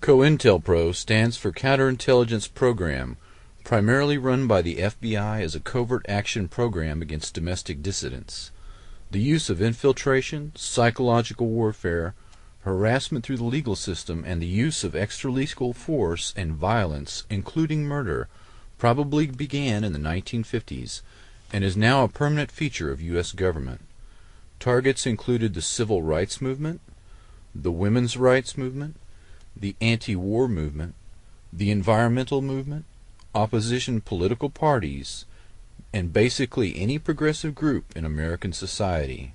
Cointelpro stands for Counterintelligence Program, primarily run by the FBI as a covert action program against domestic dissidents. The use of infiltration, psychological warfare, harassment through the legal system, and the use of extralegal force and violence, including murder, probably began in the 1950s and is now a permanent feature of U.S. government. Targets included the civil rights movement, the women's rights movement, the anti-war movement, the environmental movement, opposition political parties, and basically any progressive group in American society.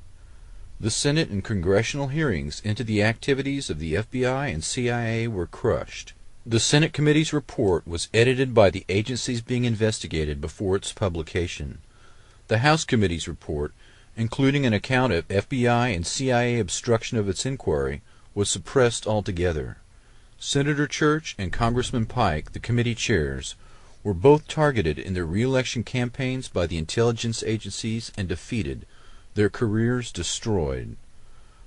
The Senate and congressional hearings into the activities of the FBI and CIA were crushed. The Senate committee's report was edited by the agencies being investigated before its publication. The House committee's report, including an account of FBI and CIA obstruction of its inquiry, was suppressed altogether. Senator Church and Congressman Pike, the committee chairs, were both targeted in their re-election campaigns by the intelligence agencies and defeated, their careers destroyed.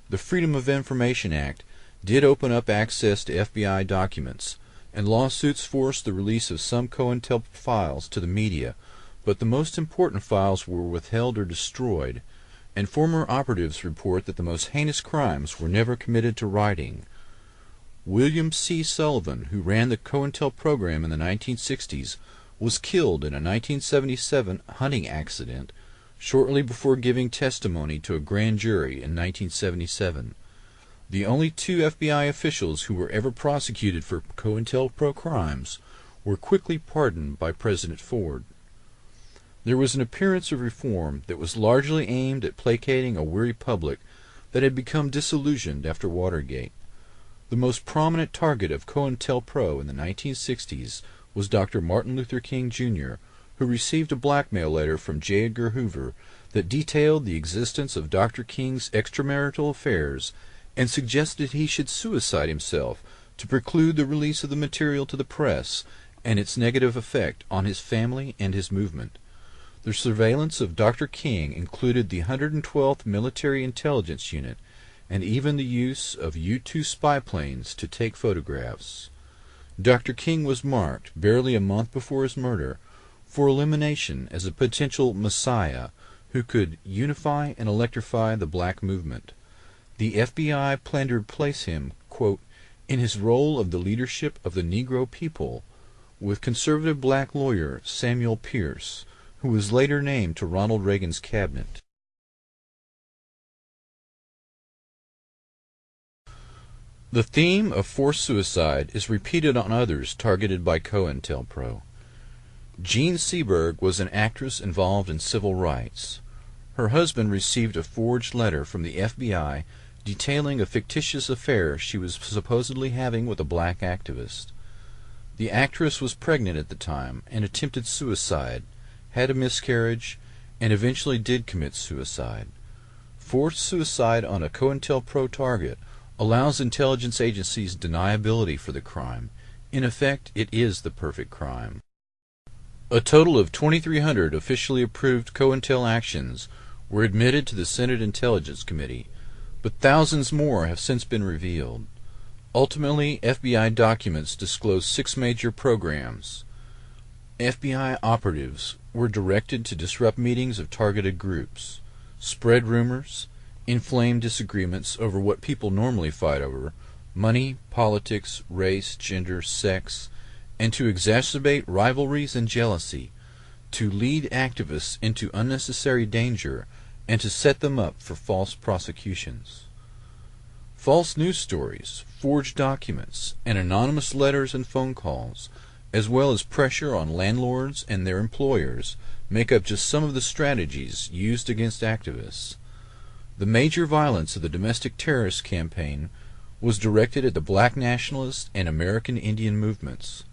The Freedom of Information Act did open up access to FBI documents, and lawsuits forced the release of some Cointelpro files to the media, but the most important files were withheld or destroyed, and former operatives report that the most heinous crimes were never committed to writing. William C. Sullivan, who ran the Cointelpro program in the 1960s, was killed in a 1977 hunting accident shortly before giving testimony to a grand jury in 1977. The only two FBI officials who were ever prosecuted for Cointelpro crimes were quickly pardoned by President Ford. There was an appearance of reform that was largely aimed at placating a weary public that had become disillusioned after Watergate. The most prominent target of Cointelpro in the 1960s was Dr. Martin Luther King, Jr., who received a blackmail letter from J. Edgar Hoover that detailed the existence of Dr. King's extramarital affairs and suggested he should suicide himself to preclude the release of the material to the press and its negative effect on his family and his movement. The surveillance of Dr. King included the 112th Military Intelligence Unit and even the use of U-2 spy planes to take photographs. Dr. King was marked, barely a month before his murder, for elimination as a potential messiah who could unify and electrify the black movement. The FBI planned to replace him, quote, in his role of the leadership of the Negro people, with conservative black lawyer Samuel Pierce, who was later named to Ronald Reagan's cabinet. The theme of forced suicide is repeated on others targeted by Cointelpro. Jean Seberg was an actress involved in civil rights. Her husband received a forged letter from the FBI detailing a fictitious affair she was supposedly having with a black activist. The actress was pregnant at the time and attempted suicide, had a miscarriage, and eventually did commit suicide. Forced suicide on a Cointelpro target allows intelligence agencies deniability for the crime. In effect, it is the perfect crime. A total of 2,300 officially approved COINTEL actions were admitted to the Senate Intelligence Committee, but thousands more have since been revealed. Ultimately, FBI documents disclose 6 major programs. FBI operatives were directed to disrupt meetings of targeted groups, spread rumors, inflame disagreements over what people normally fight over, money, politics, race, gender, sex, and to exacerbate rivalries and jealousy, to lead activists into unnecessary danger, and to set them up for false prosecutions. False news stories, forged documents, and anonymous letters and phone calls, as well as pressure on landlords and their employers, make up just some of the strategies used against activists. The major violence of the domestic terrorist campaign was directed at the black nationalist and American Indian movements.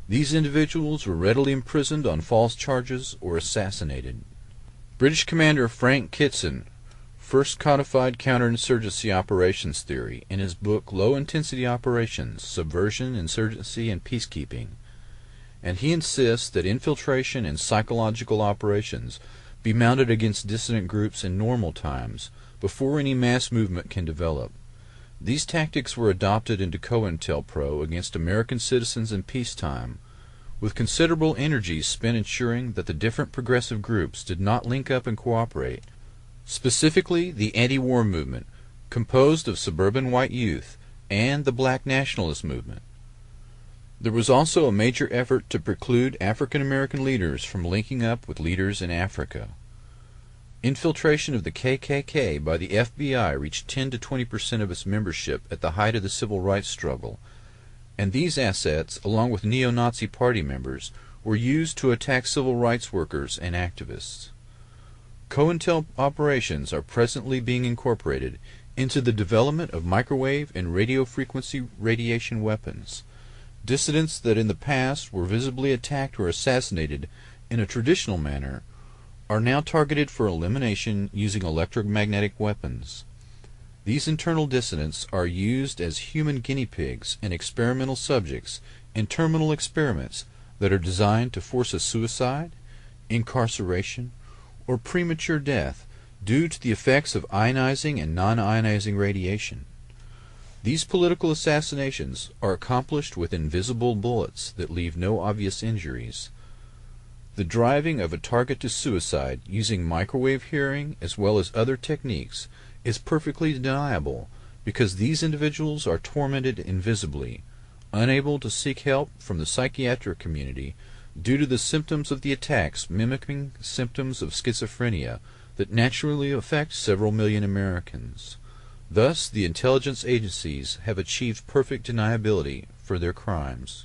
These individuals were readily imprisoned on false charges or assassinated. British Commander Frank Kitson first codified counterinsurgency operations theory in his book Low-Intensity Operations, Subversion, Insurgency, and Peacekeeping, and he insists that infiltration and psychological operations be mounted against dissident groups in normal times before any mass movement can develop. These tactics were adopted into Cointelpro against American citizens in peacetime, with considerable energy spent ensuring that the different progressive groups did not link up and cooperate, specifically the anti-war movement, composed of suburban white youth, and the black nationalist movement. There was also a major effort to preclude African American leaders from linking up with leaders in Africa. Infiltration of the KKK by the FBI reached 10 to 20% of its membership at the height of the civil rights struggle, and these assets, along with neo-Nazi party members, were used to attack civil rights workers and activists. COINTEL operations are presently being incorporated into the development of microwave and radio frequency radiation weapons. Dissidents that in the past were visibly attacked or assassinated in a traditional manner are now targeted for elimination using electromagnetic weapons. These internal dissidents are used as human guinea pigs and experimental subjects in terminal experiments that are designed to force a suicide, incarceration, or premature death due to the effects of ionizing and non-ionizing radiation. These political assassinations are accomplished with invisible bullets that leave no obvious injuries. The driving of a target to suicide using microwave hearing as well as other techniques is perfectly deniable because these individuals are tormented invisibly, unable to seek help from the psychiatric community due to the symptoms of the attacks mimicking symptoms of schizophrenia that naturally affect several million Americans. Thus, the intelligence agencies have achieved perfect deniability for their crimes.